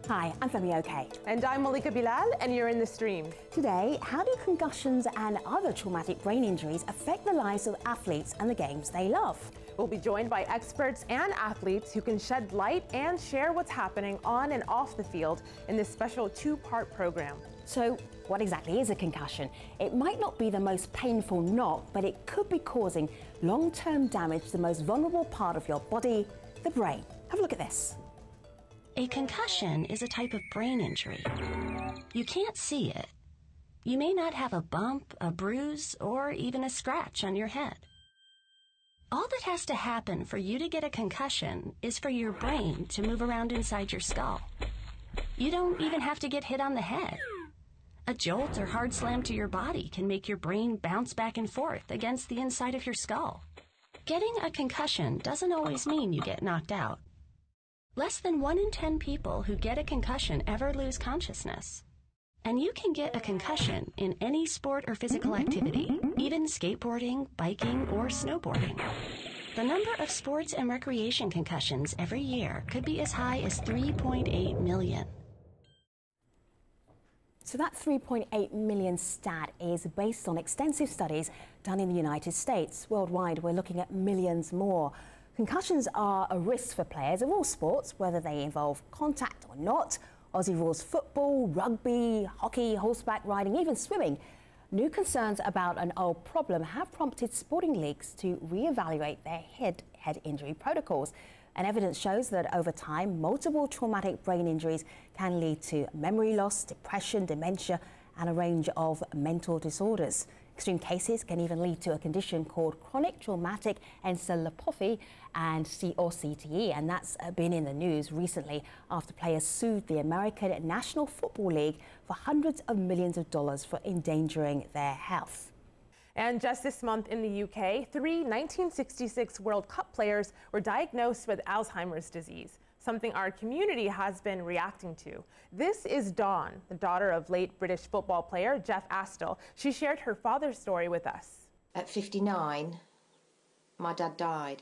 Hi, I'm Femi OK. And I'm Malika Bilal, and you're in the stream. Today, how do concussions and other traumatic brain injuries affect the lives of athletes and the games they love? We'll be joined by experts and athletes who can shed light and share what's happening on and off the field in this special two-part program. So, what exactly is a concussion? It might not be the most painful knock, but it could be causing long-term damage to the most vulnerable part of your body, the brain. Have a look at this. A concussion is a type of brain injury. You can't see it. You may not have a bump, a bruise, or even a scratch on your head. All that has to happen for you to get a concussion is for your brain to move around inside your skull. You don't even have to get hit on the head. A jolt or hard slam to your body can make your brain bounce back and forth against the inside of your skull. Getting a concussion doesn't always mean you get knocked out. Less than 1 in 10 people who get a concussion ever lose consciousness. And you can get a concussion in any sport or physical activity, even skateboarding, biking, or snowboarding. The number of sports and recreation concussions every year could be as high as 3.8 million. So that 3.8 million stat is based on extensive studies done in the United States. Worldwide, we're looking at millions more. Concussions are a risk for players of all sports, whether they involve contact or not. Aussie rules football, rugby, hockey, horseback riding, even swimming. New concerns about an old problem have prompted sporting leagues to reevaluate their head injury protocols. And evidence shows that over time, multiple traumatic brain injuries can lead to memory loss, depression, dementia, and a range of mental disorders. Extreme cases can even lead to a condition called chronic traumatic encephalopathy or CTE, and that's been in the news recently after players sued the American National Football League for hundreds of millions of dollars for endangering their health. And just this month in the UK, 3 1966 World Cup players were diagnosed with Alzheimer's disease, something our community has been reacting to. This is Dawn, the daughter of late British football player Jeff Astle. She shared her father's story with us. At 59, my dad died.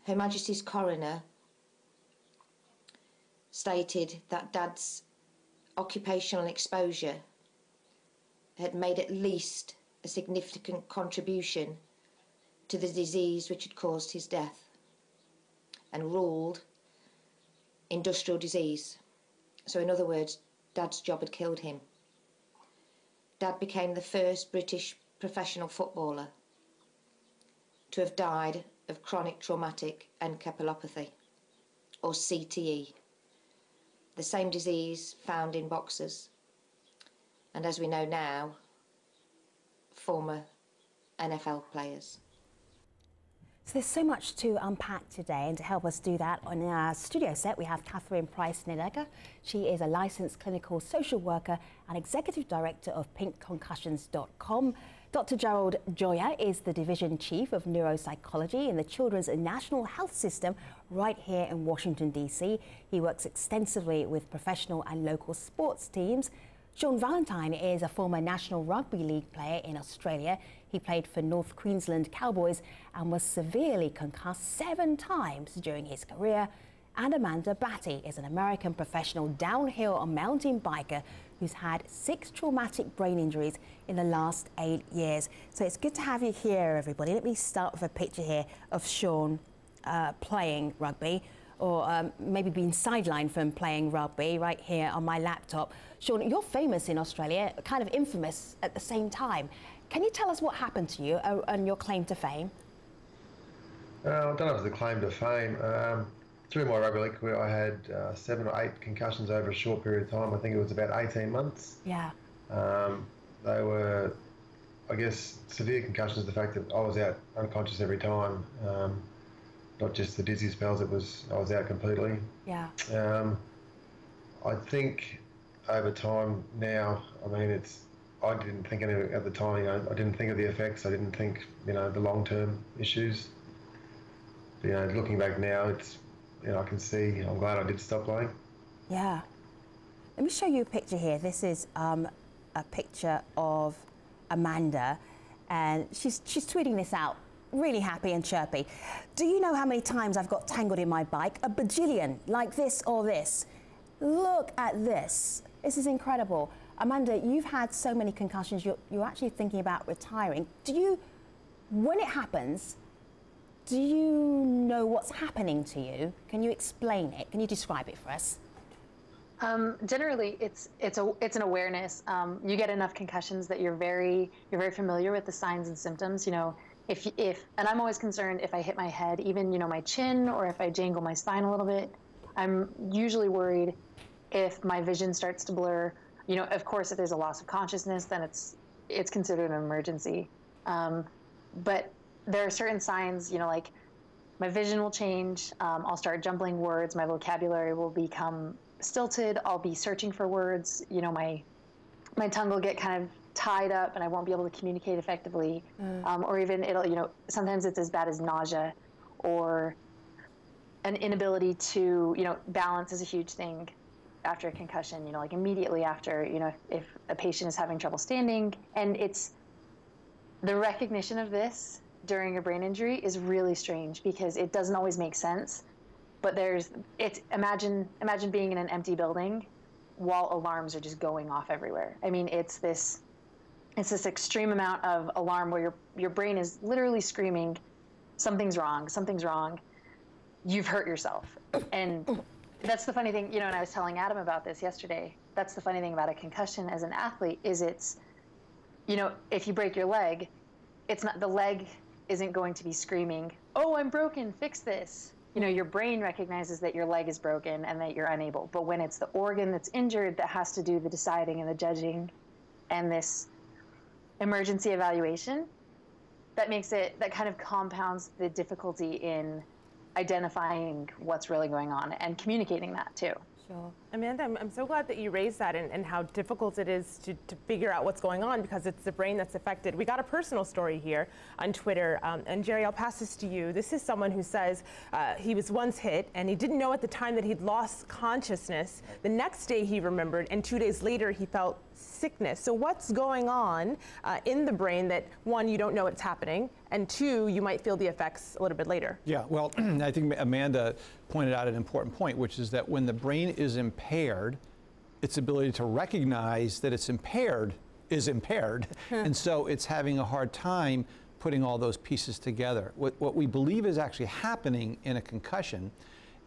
Her Majesty's coroner stated that Dad's occupational exposure had made at least a significant contribution to the disease which had caused his death, and ruled industrial disease. So in other words, Dad's job had killed him. Dad became the first British professional footballer to have died of chronic traumatic encephalopathy, or CTE, the same disease found in boxers, and as we know now, former NFL players. So there's so much to unpack today, and to help us do that on our studio set we have Katherine Snedaker. She is a licensed clinical social worker and executive director of PinkConcussions.com. Dr. Gerard Gioia is the division chief of neuropsychology in the Children's National Health System right here in Washington, D.C. He works extensively with professional and local sports teams. Shaun Valentine is a former National Rugby League player in Australia. He played for North Queensland Cowboys and was severely concussed 7 times during his career. And Amanda Batty is an American professional downhill and mountain biker who's had 6 traumatic brain injuries in the last 8 years. So it's good to have you here, everybody. Let me start with a picture here of Shaun playing rugby, or maybe being sidelined from playing rugby, right here on my laptop. Shaun, you're famous in Australia, kind of infamous at the same time. Can you tell us what happened to you and your claim to fame? I don't know if it's a claim to fame. Through my rugby league career, I had 7 or 8 concussions over a short period of time. I think it was about 18 months. Yeah. They were, I guess, severe concussions, the fact that I was out unconscious every time. Not just the dizzy spells, I was out completely. Yeah. I think over time now, I mean, I didn't think any at the time, I didn't think of the effects, I didn't think, the long-term issues. But, looking back now, I can see, I'm glad I did stop playing. Yeah. Let me show you a picture here. This is a picture of Amanda, and she's tweeting this out. Really happy and chirpy. Do you know how many times I've got tangled in my bike? A bajillion, like this or this. Look at this. This is incredible. Amanda, you've had so many concussions, you're actually thinking about retiring. When it happens, do you know what's happening to you? Can you explain it? Can you describe it for us? Generally, it's an awareness. You get enough concussions that you're very familiar with the signs and symptoms. You know, and I'm always concerned if I hit my head, even my chin, or if I jangle my spine a little bit. I'm usually worried if my vision starts to blur. You know, of course, if there's a loss of consciousness, then it's considered an emergency. But there are certain signs, like my vision will change. I'll start jumbling words. My vocabulary will become stilted. I'll be searching for words. My tongue will get kind of tied up and I won't be able to communicate effectively. Or even sometimes it's as bad as nausea, or an inability to, balance is a huge thing after a concussion, like immediately after, if a patient is having trouble standing. And it's the recognition of this during a brain injury is really strange because it doesn't always make sense. But imagine being in an empty building while alarms are just going off everywhere. I mean, it's this extreme amount of alarm where your brain is literally screaming, something's wrong, you've hurt yourself. And that's the funny thing, and I was telling Adam about this yesterday. That's the funny thing about a concussion as an athlete is if you break your leg, the leg isn't going to be screaming, oh, I'm broken, fix this. Your brain recognizes that your leg is broken and that you're unable. But when it's the organ that's injured that has to do the deciding and the judging and this emergency evaluation, that kind of compounds the difficulty in identifying what's really going on and communicating that too. Sure. Amanda, I'm so glad that you raised that and how difficult it is to figure out what's going on because it's the brain that's affected. We got a personal story here on Twitter, and Jerry, I'll pass this to you. This is someone who says he was once hit and he didn't know at the time that he'd lost consciousness. The next day he remembered, and 2 days later he felt sickness. So what's going on in the brain that, one, you don't know what's happening, and two, you might feel the effects a little bit later? Yeah, well, I think Amanda pointed out an important point, which is that when the brain is impaired, its ability to recognize that it's impaired is impaired. And so it's having a hard time putting all those pieces together. What we believe is actually happening in a concussion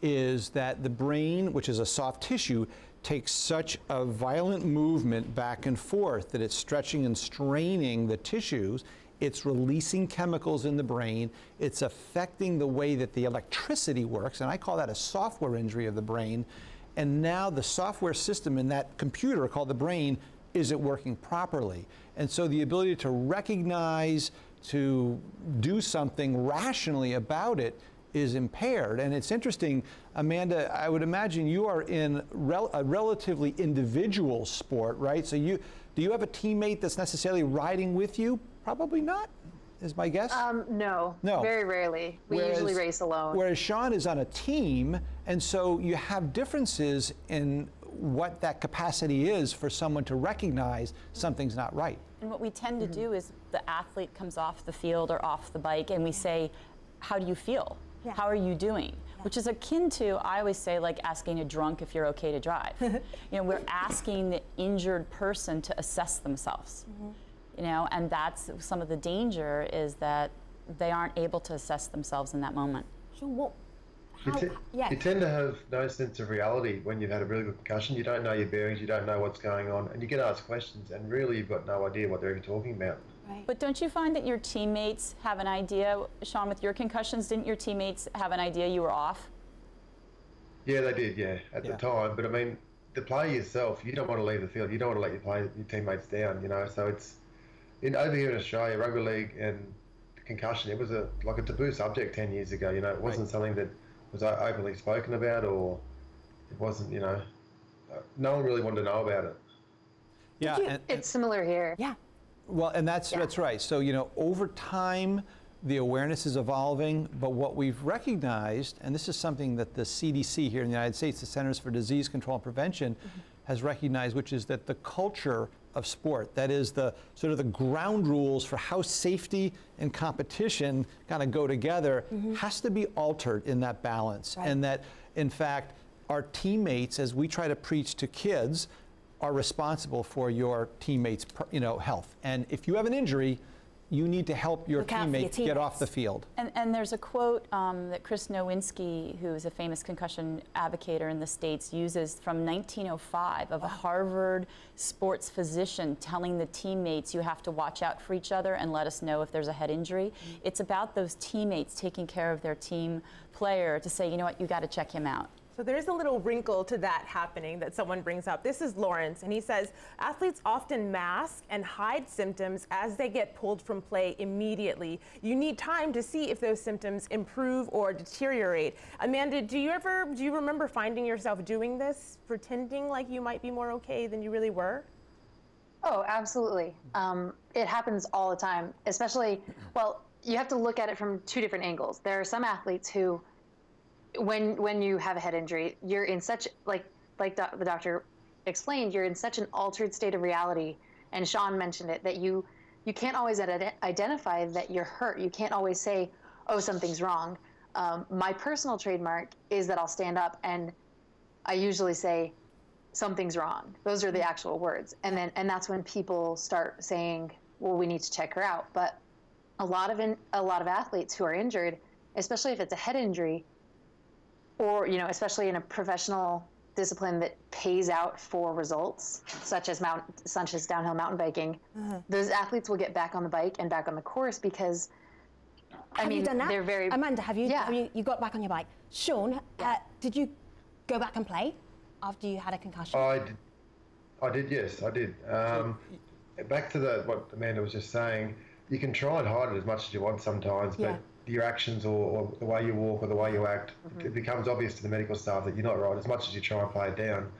is that the brain, which is a soft tissue, takes such a violent movement back and forth that it's stretching and straining the tissues. It's releasing chemicals in the brain. It's affecting the way that the electricity works, and I call that a software injury of the brain. And now the software system in that computer called the brain isn't working properly. And so the ability to recognize, to do something rationally about it is impaired. And it's interesting, Amanda, I would imagine you are in a relatively individual sport, right? So do you have a teammate that's necessarily riding with you? Probably not, is my guess. No, very rarely. We usually race alone. Whereas Shaun is on a team, and so you have differences in what that capacity is for someone to recognize something's not right. And what we tend to do is the athlete comes off the field or off the bike and we say, how do you feel? Yeah. How are you doing? Yeah. Which is akin to, I always say, like asking a drunk if you're okay to drive. We're asking the injured person to assess themselves. And that's some of the danger is that they aren't able to assess themselves in that moment. So you tend to have no sense of reality when you've had a really good concussion. You don't know your bearings, you don't know what's going on, and you get asked questions, and really you've got no idea what they're even talking about. Right. But don't you find that your teammates have an idea? Shaun, with your concussions, didn't your teammates have an idea you were off? Yeah, they did, at the time. But I mean, to play yourself, you don't want to leave the field. You don't want to let your teammates down, So it's, over here in Australia, rugby league and concussion, it was like a taboo subject 10 years ago, It wasn't something that was openly spoken about, or it wasn't, no one really wanted to know about it. Yeah, it's similar here. Yeah. Well, and that's right. So, over time, the awareness is evolving, but what we've recognized, and this is something that the CDC here in the United States, the Centers for Disease Control and Prevention, has recognized, which is that the culture of sport, that is the sort of the ground rules for how safety and competition kind of go together, has to be altered in that balance. Right. And that, in fact, our teammates, as we try to preach to kids, are responsible for your teammates' health. And if you have an injury, you need to help your teammate get off the field. And there's a quote that Chris Nowinski, who is a famous concussion advocate in the States, uses from 1905 of a Harvard sports physician telling the teammates, you have to watch out for each other and let us know if there's a head injury. It's about those teammates taking care of their team player to say, you know what, you got to check him out. So there's a little wrinkle to that happening that someone brings up. This is Lawrence, and he says, athletes often mask and hide symptoms as they get pulled from play immediately. You need time to see if those symptoms improve or deteriorate. Amanda, do you remember finding yourself doing this, pretending like you might be more okay than you really were? Oh, absolutely. It happens all the time, especially, well, you have to look at it from two different angles. There are some athletes who, when you have a head injury, you're in such, like the doctor explained, you're in such an altered state of reality, and Shaun mentioned it, that you can't always identify that you're hurt. You can't always say, oh, something's wrong. My personal trademark is that I'll stand up and I usually say, something's wrong. Those are the actual words. And that's when people start saying, well, we need to check her out. But a lot of athletes who are injured, especially if it's a head injury, or, especially in a professional discipline that pays out for results, such as downhill mountain biking, those athletes will get back on the bike and back on the course because, have you done that? They're very... Amanda, have you got back on your bike? Shaun, did you go back and play after you had a concussion? I did, yes, I did. Back to what Amanda was just saying, you can try and hide it as much as you want sometimes, but your actions or the way you walk or the way you act, it becomes obvious to the medical staff that you're not right. As much as you try and play it down,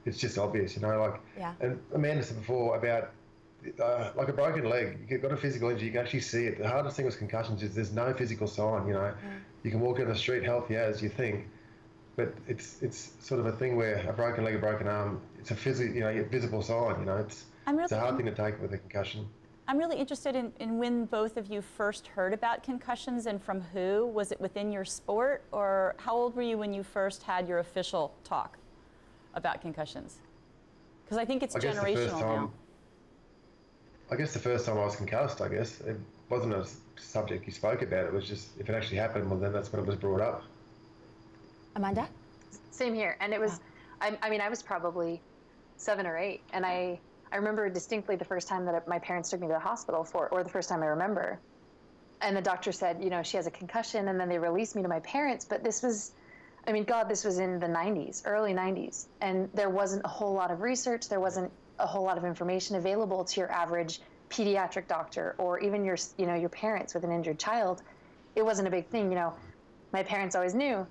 it's just obvious, And Amanda said before about like a broken leg, you've got a physical injury, you can actually see it. The hardest thing with concussions is there's no physical sign, You can walk down the street healthy as you think, but it's sort of a thing where a broken leg, a broken arm, it's a visible sign, It's a hard thing to take with a concussion. I'm really interested in when both of you first heard about concussions and from who. Was it within your sport, or how old were you when you first had your official talk about concussions? Because I think it's generational now. I guess the first time I was concussed, it wasn't a subject you spoke about. It was just, if it actually happened, well, then that's when it was brought up. Amanda? Same here. And it was, I was probably 7 or 8, and I remember distinctly the first time that my parents took me to the hospital or the first time I remember. And the doctor said, she has a concussion, and then they released me to my parents. But this was, this was in the 90s, early 90s. And there wasn't a whole lot of research. There wasn't a whole lot of information available to your average pediatric doctor or even your parents with an injured child. It wasn't a big thing. My parents always knew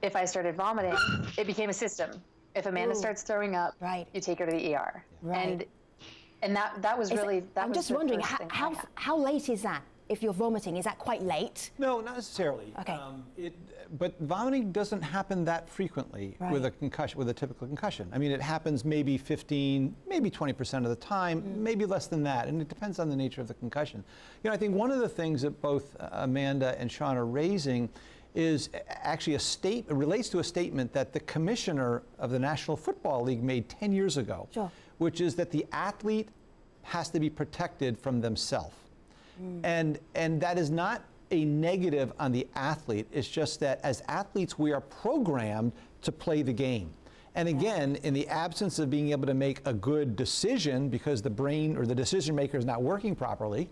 if I started vomiting, it became a system. If Amanda starts throwing up, you take her to the ER. Right. And that was really, I'm just wondering, how late is that? If you're vomiting, is that quite late? No, not necessarily. Okay. But vomiting doesn't happen that frequently with a concussion, with a typical concussion. It happens maybe 15, maybe 20% of the time, maybe less than that, and it depends on the nature of the concussion. I think one of the things that both Amanda and Shaun are raising is actually relates to a statement that the commissioner of the National Football League made 10 years ago, which is that the athlete has to be protected from themselves. And that is not a negative on the athlete. It's just that as athletes, we are programmed to play the game. And again, in the absence of being able to make a good decision because the brain or the decision maker is not working properly,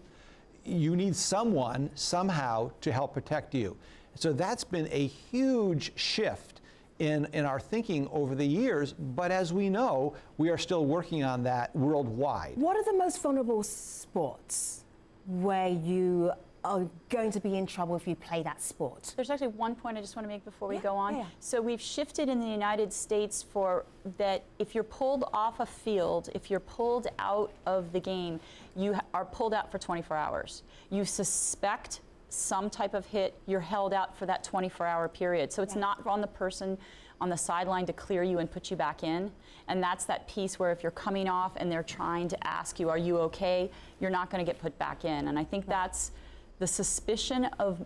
you need someone somehow to help protect you. So that's been a huge shift in our thinking over the years, but as we know, we are still working on that worldwide. What are the most vulnerable sports where you are going to be in trouble if you play that sport? There's actually one point I just want to make before we go on. So we've shifted in the United States for that if you're pulled off a field, if you're pulled out of the game, you are pulled out for 24 hours. You suspect some type of hit, you're held out for that 24-hour period. So it's not on the person on the sideline to clear you and put you back in. And that's that piece where if you're coming off and they're trying to ask you, are you okay? You're not going to get put back in. And I think that's the suspicion of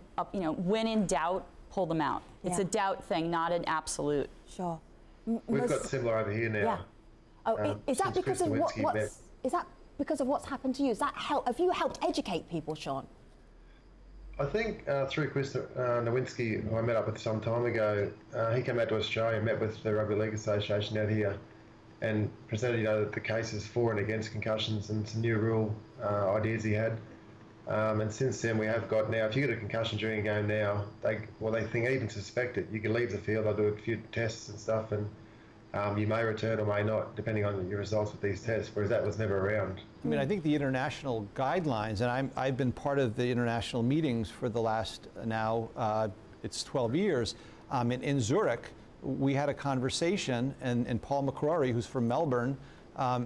when in doubt, pull them out. It's a doubt thing, not an absolute. Sure. We've got similar over here now. Yeah. Oh, is that because of what's happened to you? Is that have you helped educate people, Shaun? I think through Chris Nowinski, who I met up with some time ago, he came out to Australia and met with the Rugby League Association out here and presented, the cases for and against concussions and some new rule ideas he had. And since then, we have got now, if you get a concussion during a game now, they think, even suspect it, you can leave the field, they'll do a few tests and stuff, and you may return or may not, depending on your results with these tests, whereas that was never around. I mean, I think the international guidelines, and I've been part of the international meetings for the last, it's 12 years. In Zurich, we had a conversation, and Paul McCrory, who's from Melbourne,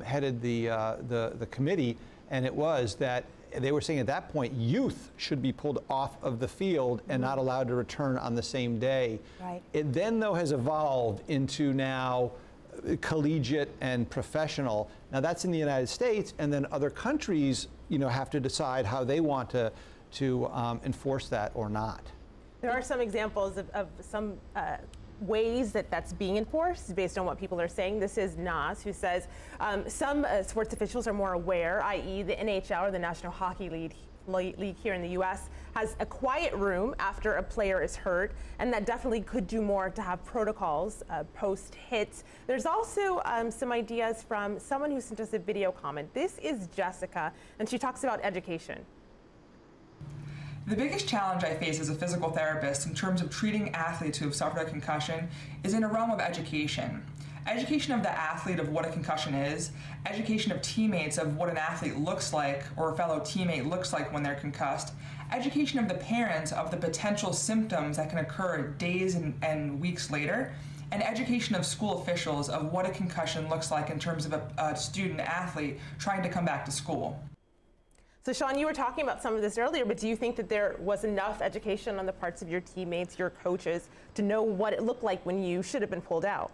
headed the committee, and it was that they were saying at that point, youth should be pulled off of the field and not allowed to return on the same day. Right. It then, though, has evolved into now collegiate and professional. Now, that's in the United States, and then other countries, have to decide how they want to enforce that or not. There are some examples of some ways that's being enforced based on what people are saying. This is Nas, who says some sports officials are more aware, i.e. the NHL, or the National Hockey League here in the U.S., has a quiet room after a player is hurt, and that definitely could do more to have protocols post-hits. There's also some ideas from someone who sent us a video comment. This is Jessica, and she talks about education. The biggest challenge I face as a physical therapist in terms of treating athletes who have suffered a concussion is in a realm of education. Education of the athlete of what a concussion is, education of teammates of what an athlete looks like or a fellow teammate looks like when they're concussed, education of the parents of the potential symptoms that can occur days and weeks later, and education of school officials of what a concussion looks like in terms of a student athlete trying to come back to school. So Shaun, you were talking about some of this earlier, but do you think that there was enough education on the parts of your teammates, your coaches, to know what it looked like when you should have been pulled out?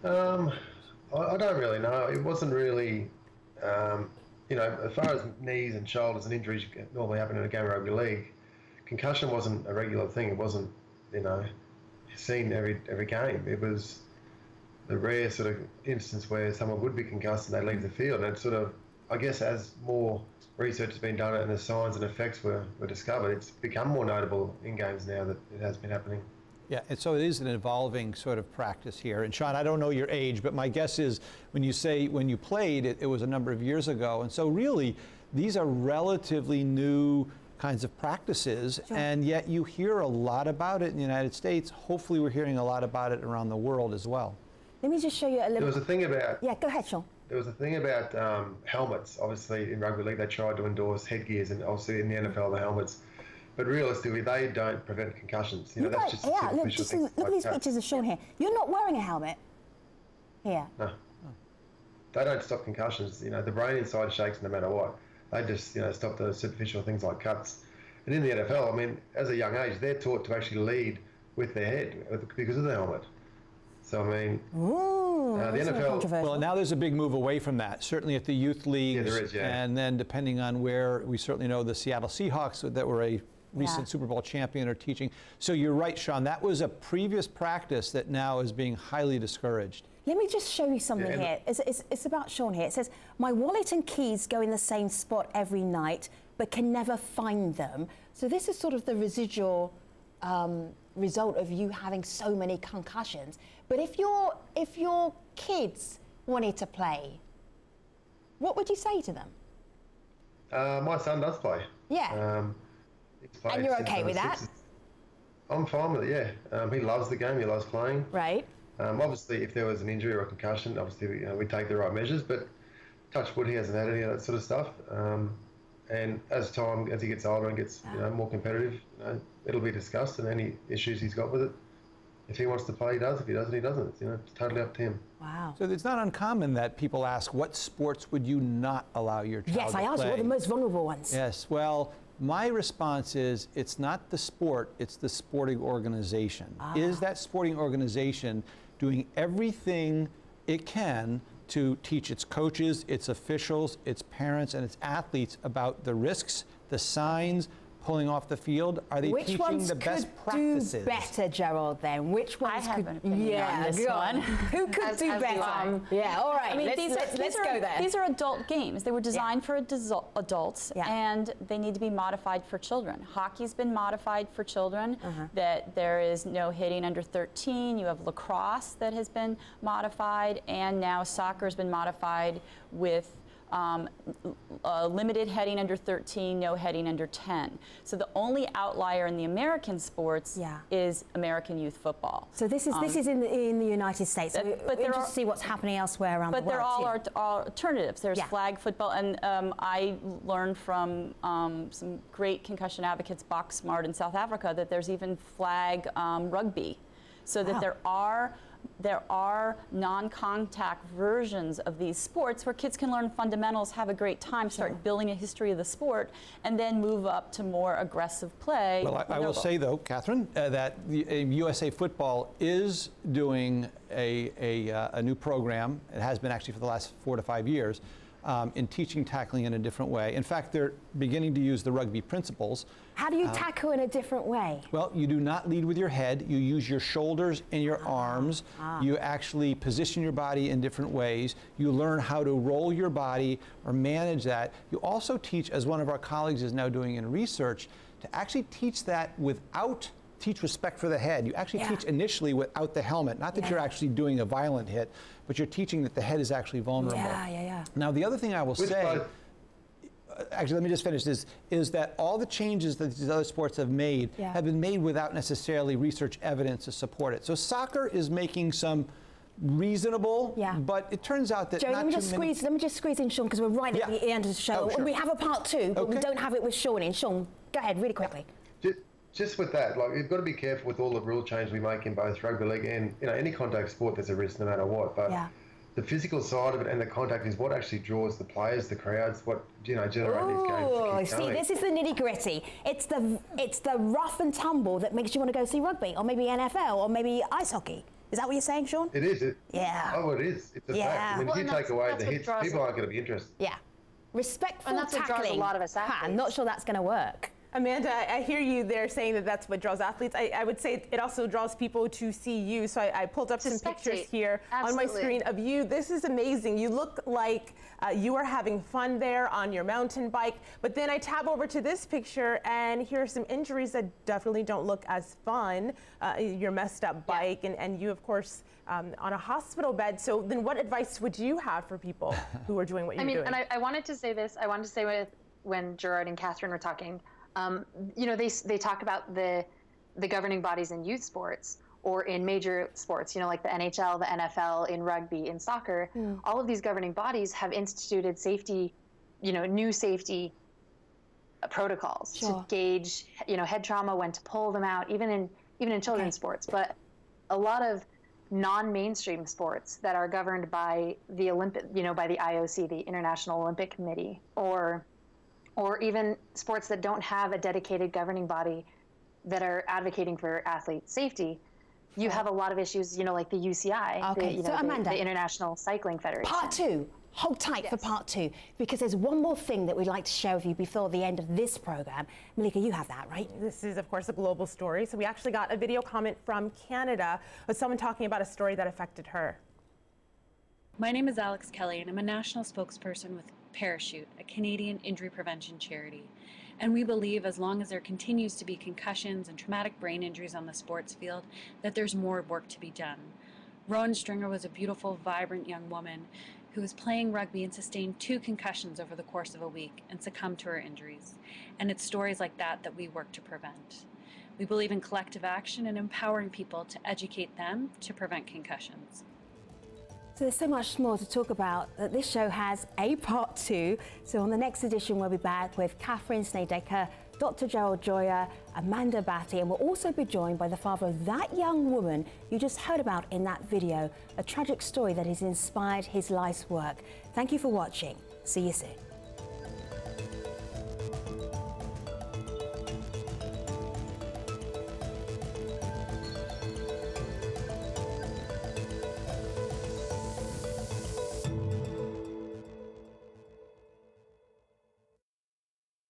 I don't really know. It wasn't really, as far as knees and shoulders and injuries normally happen in a game of rugby league, concussion wasn't a regular thing. It wasn't, seen every game. It was the rare sort of instance where someone would be concussed and they leave the field. And it sort of, I guess, as more research has been done and the signs and effects were discovered, it's become more notable in games now that it has been happening. Yeah, and so it is an evolving sort of practice here. And Shaun, I don't know your age, but my guess is when you say when you played, it was a number of years ago. And so really, these are relatively new kinds of practices, sure. And yet you hear a lot about it in the United States. Hopefully we're hearing a lot about it around the world as well. Let me just show you a little... There was a thing about... Yeah, go ahead, Shaun. There was a thing about helmets. Obviously, in rugby league, they tried to endorse headgears, and obviously in the NFL, the helmets. But realistically, they don't prevent concussions. That's just look at these pictures of Shaun here. You're not wearing a helmet here. No. They don't stop concussions. The brain inside shakes no matter what. They just, stop the superficial things like cuts. And in the NFL, I mean, as a young age, they're taught to actually lead with their head because of the helmet. So, I mean, the NFL... Well, now there's a big move away from that, certainly at the youth leagues. Yeah, there is, yeah. And then depending on where, we certainly know the Seattle Seahawks that were a recent Super Bowl champion are teaching. So you're right, Shaun, that was a previous practice that now is being highly discouraged. Let me just show you something here. It's about Shaun here. It says, my wallet and keys go in the same spot every night, but can never find them. So this is sort of the residual result of you having so many concussions. But if your kids wanted to play, what would you say to them? My son does play. Yeah. And you're okay with that? I'm fine with it, yeah. He loves the game, he loves playing. Right. Obviously, if there was an injury or a concussion, obviously we take the right measures, but touch wood, he hasn't had any of that sort of stuff. And as he gets older and gets more competitive, it'll be discussed, and any issues he's got with it. If he wants to play, he does. If he doesn't, he doesn't. It's totally up to him. Wow. So it's not uncommon that people ask, what sports would you not allow your child to play? Yes, I asked you, what are the most vulnerable ones? Yes, well, my response is, it's not the sport, it's the sporting organization. Is that sporting organization doing everything it can to teach its coaches, its officials, its parents, and its athletes about the risks, the signs, pulling off the field? Are they teaching the best practices? Which ones could do better, Gerald, then? Which ones I have an opinion on this one. Who could do better? Yeah, all right, I mean, let's go there. These are adult games. They were designed for adults, and they need to be modified for children. Hockey's been modified for children, that there is no hitting under 13. You have lacrosse that has been modified, and now soccer has been modified with limited heading under 13, no heading under 10. So the only outlier in the American sports is American youth football. So this is in the United States. So but we're interested to see what's happening elsewhere around the world. But there are all alternatives. There's flag football, and I learned from some great concussion advocates, Box Smart in South Africa, that there's even flag rugby. So that there are non-contact versions of these sports where kids can learn fundamentals, have a great time, start building a history of the sport, and then move up to more aggressive play. Well, I will say, though, Katherine, that USA Football is doing a new program. It has been actually for the last 4 to 5 years. In teaching tackling in a different way. In fact, they're beginning to use the rugby principles. How do you tackle in a different way? Well, you do not lead with your head. You use your shoulders and your arms. You actually position your body in different ways. You learn how to roll your body or manage that. You also teach, as one of our colleagues is now doing in research, to actually teach that without teach respect for the head. You actually teach initially without the helmet. Not that you're actually doing a violent hit, but you're teaching that the head is actually vulnerable. Now, the other thing I will say, actually, let me just finish this, is that all the changes that these other sports have made have been made without necessarily research evidence to support it. So soccer is making some reasonable, but it turns out that Joe, let me just squeeze in Shaun, because we're right at the end of the show. We have a part 2, but we don't have it with Shaun in. Shaun, go ahead, really quickly. Just with that, like, you've got to be careful with all the rule change we make in both rugby league and any contact sport. There's a risk no matter what. But the physical side of it and the contact is what actually draws the players, the crowds, what generate these games. See, this is the nitty-gritty. It's the rough and tumble that makes you want to go see rugby, or maybe NFL, or maybe ice hockey. Is that what you're saying, Shaun? It is. Oh, it is. It's a fact. I mean, if you take away the hits, people aren't going to be interested. Respectful and that's tackling. What draws a lot of us athletes. I'm not sure that's going to work. Amanda, I hear you there saying that that's what draws athletes. I would say it also draws people to see you. So I pulled up some pictures here on my screen of you. This is amazing. You look like you are having fun there on your mountain bike. But then I tab over to this picture, and here are some injuries that definitely don't look as fun. Your messed up bike, and you, of course, on a hospital bed. So then what advice would you have for people who are doing what you're doing? And I wanted to say this. I wanted to say when Gerard and Katherine were talking, they talk about the governing bodies in youth sports or in major sports, like the NHL, the NFL, in rugby, in soccer. All of these governing bodies have instituted safety, new safety protocols to gauge, head trauma, when to pull them out, even in children's sports. But a lot of non-mainstream sports that are governed by the by the IOC, the International Olympic Committee, or even sports that don't have a dedicated governing body that are advocating for athlete safety, you have a lot of issues, like the UCI, so Amanda, the International Cycling Federation. Part 2, hold tight for part 2, because there's one more thing that we'd like to share with you before the end of this program. Malika, you have that, right? This is, of course, a global story. So we actually got a video comment from Canada of someone talking about a story that affected her. My name is Alex Kelly, and I'm a national spokesperson with Parachute, a Canadian injury prevention charity. And we believe as long as there continues to be concussions and traumatic brain injuries on the sports field, that there's more work to be done. Rowan Stringer was a beautiful, vibrant young woman who was playing rugby and sustained 2 concussions over the course of a week and succumbed to her injuries. And it's stories like that that we work to prevent. We believe in collective action and empowering people to educate them to prevent concussions. So there's so much more to talk about. That this show has a part 2. So on the next edition, we'll be back with Katherine Snedaker, Dr. Gerard Gioia, Amanda Batty, and we'll also be joined by the father of that young woman you just heard about in that video, a tragic story that has inspired his life's work. Thank you for watching. See you soon.